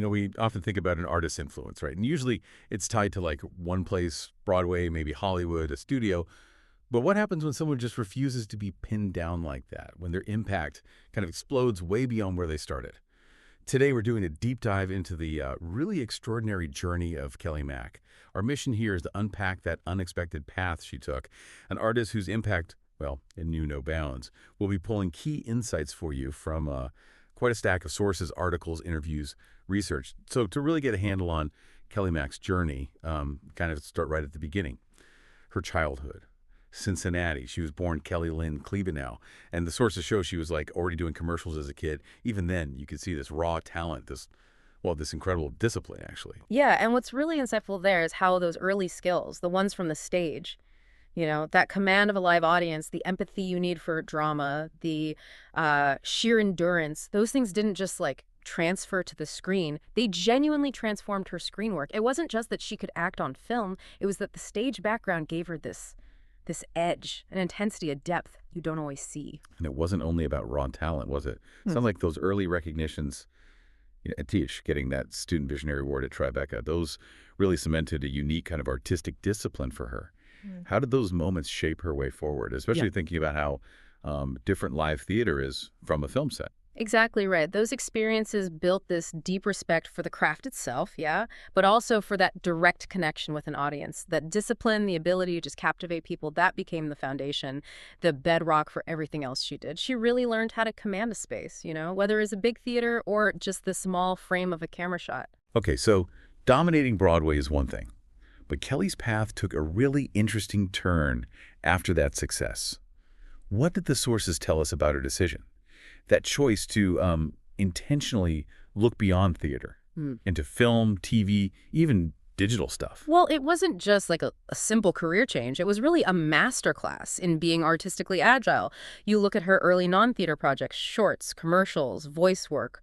we often think about an artist's influence, right? And usually it's tied to like one place, Broadway, maybe Hollywood, a studio. But what happens when someone just refuses to be pinned down like that, when their impact kind of explodes way beyond where they started? Today, we're doing a deep dive into the really extraordinary journey of Kelley Mack. Our mission here is to unpack that unexpected path she took, an artist whose impact, well, it knew no bounds. We'll be pulling key insights for you from quite a stack of sources, articles, interviews, research. So to really get a handle on Kelley Mack's journey, kind of start right at the beginning. Her childhood. Cincinnati. She was born Kelly Lynn Klebanow. And the sources show she was like already doing commercials as a kid. Even then, you could see this raw talent, this incredible discipline, actually. Yeah, and what's really insightful there is how those early skills, the ones from the stage, that command of a live audience, the empathy you need for drama, the sheer endurance, those things didn't just like transfer to the screen. They genuinely transformed her screen work. It wasn't just that she could act on film. It was that the stage background gave her this edge, an intensity, a depth you don't always see. And it wasn't only about raw talent, was it? Sounds like those early recognitions, at Tisch, getting that Student Visionary Award at Tribeca, those really cemented a unique kind of artistic discipline for her. How did those moments shape her way forward, especially thinking about how different live theater is from a film set? Exactly right. Those experiences built this deep respect for the craft itself, yeah, but also for that direct connection with an audience. That discipline, the ability to just captivate people, that became the foundation, the bedrock for everything else she did. She really learned how to command a space, whether it's a big theater or just the small frame of a camera shot. Okay, so dominating Broadway is one thing, but Kelley's path took a really interesting turn after that success. What did the sources tell us about her decision? That choice to intentionally look beyond theater into film, TV, even digital stuff. Well, it wasn't just like a simple career change. It was really a masterclass in being artistically agile. You look at her early non-theater projects, shorts, commercials, voice work.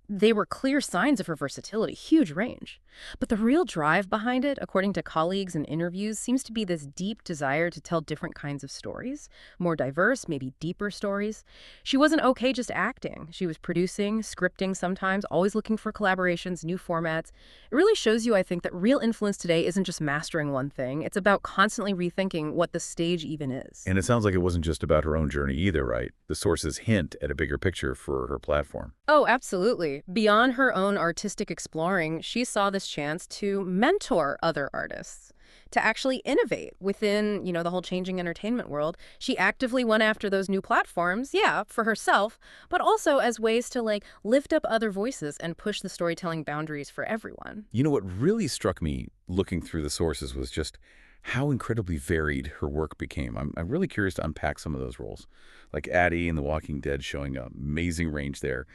They were clear signs of her versatility, huge range. But the real drive behind it, according to colleagues and interviews, seems to be this deep desire to tell different kinds of stories, more diverse, maybe deeper stories. She wasn't okay just acting. She was producing, scripting sometimes, always looking for collaborations, new formats. It really shows you, I think, that real influence today isn't just mastering one thing. It's about constantly rethinking what the stage even is. And it sounds like it wasn't just about her own journey either, right? The sources hint at a bigger picture for her platform. Oh, absolutely. Beyond her own artistic exploring, she saw this chance to mentor other artists, to actually innovate within, the whole changing entertainment world. She actively went after those new platforms, for herself, but also as ways to lift up other voices and push the storytelling boundaries for everyone. What really struck me looking through the sources was just how incredibly varied her work became. I'm really curious to unpack some of those roles, like Addie in The Walking Dead showing amazing range there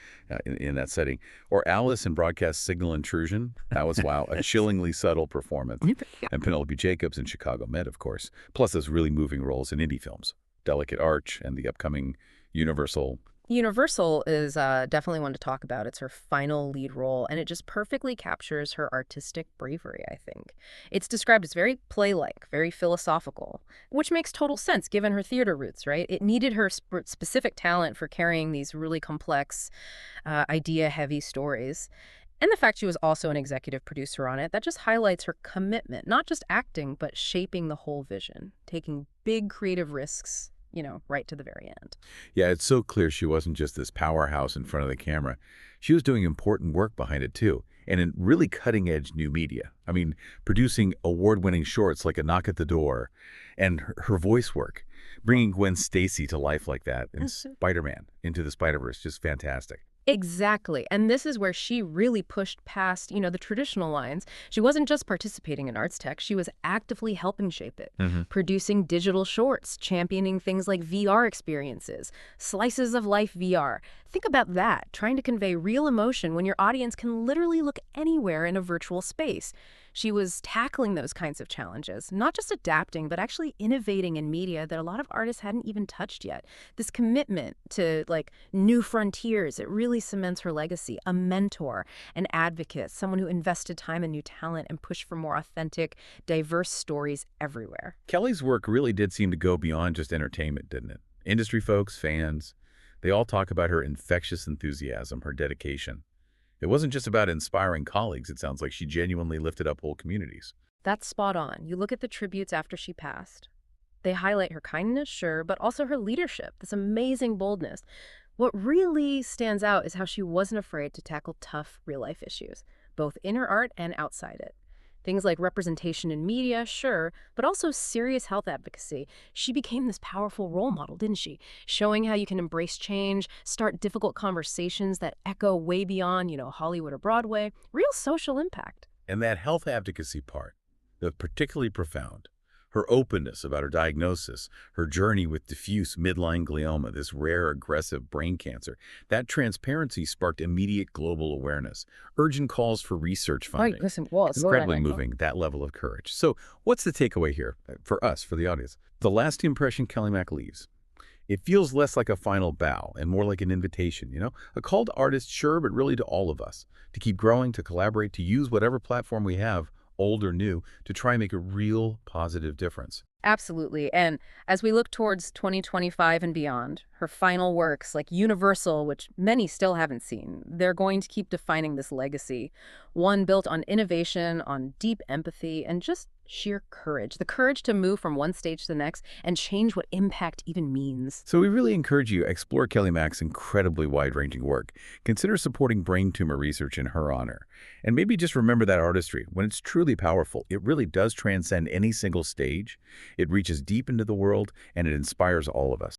in that setting, or Alice in Broadcast Signal Intrusion. That was, wow, a chillingly subtle performance. And Penelope Jacobs in Chicago Med, of course, plus those really moving roles in indie films, Delicate Arch and the upcoming Universal. Universal is definitely one to talk about. It's her final lead role, and it just perfectly captures her artistic bravery, I think. It's described as very play-like, very philosophical, which makes total sense given her theater roots, right? It needed her specific talent for carrying these really complex, idea-heavy stories. And the fact she was also an executive producer on it, that just highlights her commitment, not just acting, but shaping the whole vision, taking big creative risks, right to the very end. Yeah, it's so clear she wasn't just this powerhouse in front of the camera. She was doing important work behind it, too, and in really cutting-edge new media. I mean, producing award-winning shorts like A Knock at the Door, and her voice work, bringing Gwen Stacy to life like that, and Spider-Man Into the Spider-Verse, just fantastic. Exactly. And this is where she really pushed past, the traditional lines. She wasn't just participating in arts tech, she was actively helping shape it, producing digital shorts, championing things like VR experiences, slices of life VR. Think about that, trying to convey real emotion when your audience can literally look anywhere in a virtual space. She was tackling those kinds of challenges, not just adapting, but actually innovating in media that a lot of artists hadn't even touched yet. This commitment to new frontiers, it really cements her legacy. A mentor, an advocate, someone who invested time in new talent and pushed for more authentic, diverse stories everywhere. Kelley's work really did seem to go beyond just entertainment, didn't it? Industry folks, fans, they all talk about her infectious enthusiasm, her dedication. It wasn't just about inspiring colleagues. It sounds like she genuinely lifted up whole communities. That's spot on. You look at the tributes after she passed. They highlight her kindness, sure, but also her leadership, this amazing boldness. What really stands out is how she wasn't afraid to tackle tough real-life issues, both in her art and outside it. Things like representation in media, sure, but also serious health advocacy. She became this powerful role model, didn't she? Showing how you can embrace change, start difficult conversations that echo way beyond, Hollywood or Broadway. Real social impact. And that health advocacy part, that's particularly profound. Her openness about her diagnosis, her journey with diffuse midline glioma, this rare aggressive brain cancer, that transparency sparked immediate global awareness, urgent calls for research funding. Right, listen, well, It's incredibly moving, that level of courage. So what's the takeaway here for us, for the audience? The lasting impression Kelley Mack leaves. It feels less like a final bow and more like an invitation, a call to artists, sure, but really to all of us, to keep growing, to collaborate, to use whatever platform we have, old or new, to try and make a real positive difference. Absolutely. And as we look towards 2025 and beyond, her final works like Universal, which many still haven't seen, they're going to keep defining this legacy. One built on innovation, on deep empathy, and just sheer courage. The courage to move from one stage to the next and change what impact even means. So we really encourage you to explore Kelley Mack's incredibly wide-ranging work. Consider supporting brain tumor research in her honor. And maybe just remember that artistry, when it's truly powerful, it really does transcend any single stage. It reaches deep into the world, and it inspires all of us.